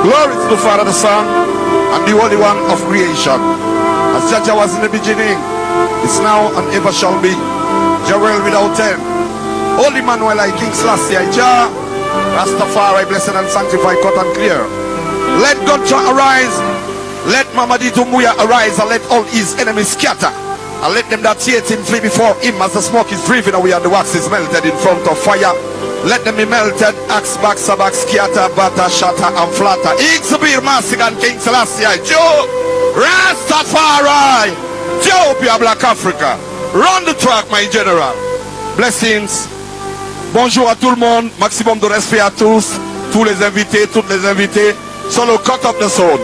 Glory to the Father, the Son, and the Holy One of creation. As Jah was in the beginning, is now, and ever shall be. Jah will without end. Holy Emmanuel, I King Selassie, Jah, Rastafari, blessed and sanctified, cut and clear. Let God Jah arise. Let Mamadi Doumbouya arise, and let all his enemies scatter. And let them that hate him flee before him, as the smoke is driven away and the wax is melted in front of fire. Let them be melted. Axe, back, sabak, skiata, bata, shata, and flatter. Ixabir, Masig, and King Selassie, Joe, Rastafari, Ethiopia, Black Africa. Run the track, my general. Blessings. Bonjour à tout le monde. Maximum de respect à tous. Tous les invités, toutes les invités. Sur le Cut of the Zone.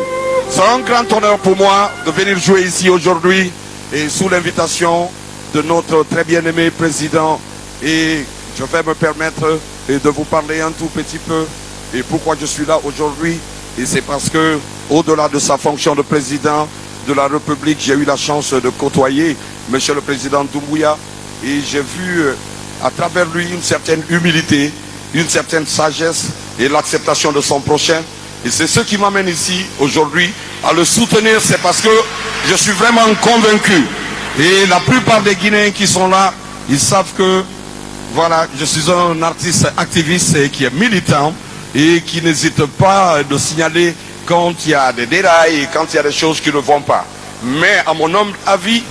C'est un grand honneur pour moi de venir jouer ici aujourd'hui. Et sous l'invitation de notre très bien-aimé président, et je vais me permettre de vous parler un tout petit peu et pourquoi je suis là aujourd'hui. Et c'est parce que, au-delà de sa fonction de président de la République, j'ai eu la chance de côtoyer Monsieur le Président Doumbouya, et j'ai vu à travers lui une certaine humilité, une certaine sagesse et l'acceptation de son prochain. Et c'est ce qui m'amène ici aujourd'hui à le soutenir. C'est parce que je suis vraiment convaincu. Et la plupart des Guinéens qui sont là, ils savent que voilà, je suis un artiste activiste et qui est militant et qui n'hésite pas de signaler quand il y a des dérailles et quand il y a des choses qui ne vont pas. Mais à mon humble avis,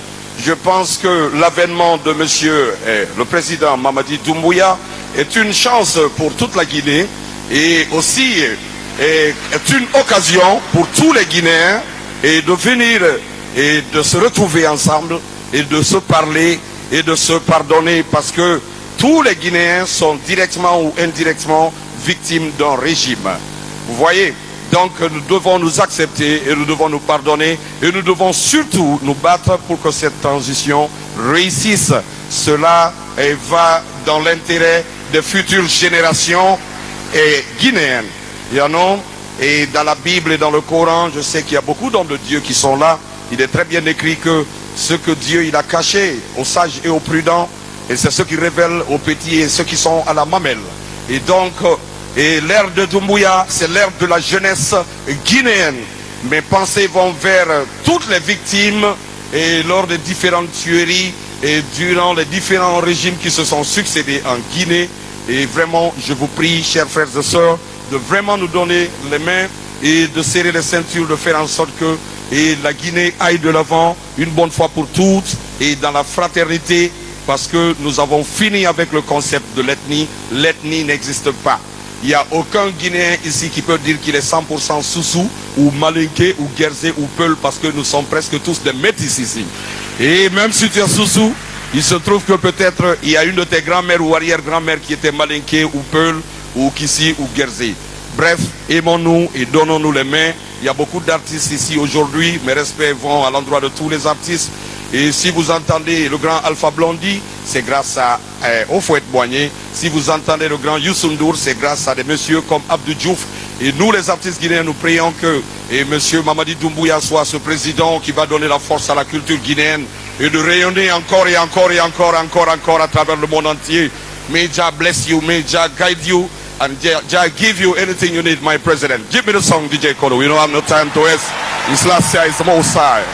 je pense que l'avènement de monsieur le président Mamadi Doumbouya est une chance pour toute la Guinée et aussi est une occasion pour tous les Guinéens et de venir et de se retrouver ensemble et de se parler et de se pardonner, parce que tous les Guinéens sont directement ou indirectement victimes d'un régime. Vous voyez, donc nous devons nous accepter et nous devons nous pardonner et nous devons surtout nous battre pour que cette transition réussisse. Cela va dans l'intérêt des futures générations guinéennes. Il y en a, et dans la Bible et dans le Coran, je sais qu'il y a beaucoup d'hommes de Dieu qui sont là. Il est très bien écrit que ce que Dieu il a caché aux sages et aux prudents, et c'est ce qui révèle aux petits et ceux qui sont à la mamelle. Et donc, l'ère de Doumbouya, c'est l'ère de la jeunesse guinéenne. Mes pensées vont vers toutes les victimes et lors des différentes tueries et durant les différents régimes qui se sont succédés en Guinée. Et vraiment, je vous prie, chers frères et sœurs, de vraiment nous donner les mains et de serrer les ceintures, de faire en sorte que la Guinée aille de l'avant une bonne fois pour toutes et dans la fraternité, parce que nous avons fini avec le concept de l'ethnie. L'ethnie n'existe pas. Il n'y a aucun Guinéen ici qui peut dire qu'il est 100% Soussou ou Malinké ou Guerzé ou Peul, parce que nous sommes presque tous des métis ici. Et même si tu es Soussou, il se trouve que peut-être il y a une de tes grand-mères ou arrière-grand-mères qui était Malinké ou Peul ou Kissi ou Guerzé. Bref, aimons-nous et donnons-nous les mains. Il y a beaucoup d'artistes ici aujourd'hui. Mes respects vont à l'endroit de tous les artistes. Et si vous entendez le grand Alpha Blondy, c'est grâce à Ofouet Boigné. Si vous entendez le grand Youssou N'Dour, c'est grâce à des messieurs comme Abdou Diouf. Et nous, les artistes guinéens, nous prions que monsieur Mamadi Doumbouya soit ce président qui va donner la force à la culture guinéenne et de rayonner encore et encore et encore à travers le monde entier. May Jah bless you, may Jah guide you, and Jah give you anything you need, my president. Give me the song, DJ Kodo. We don't have no time to waste. This last year is the most high.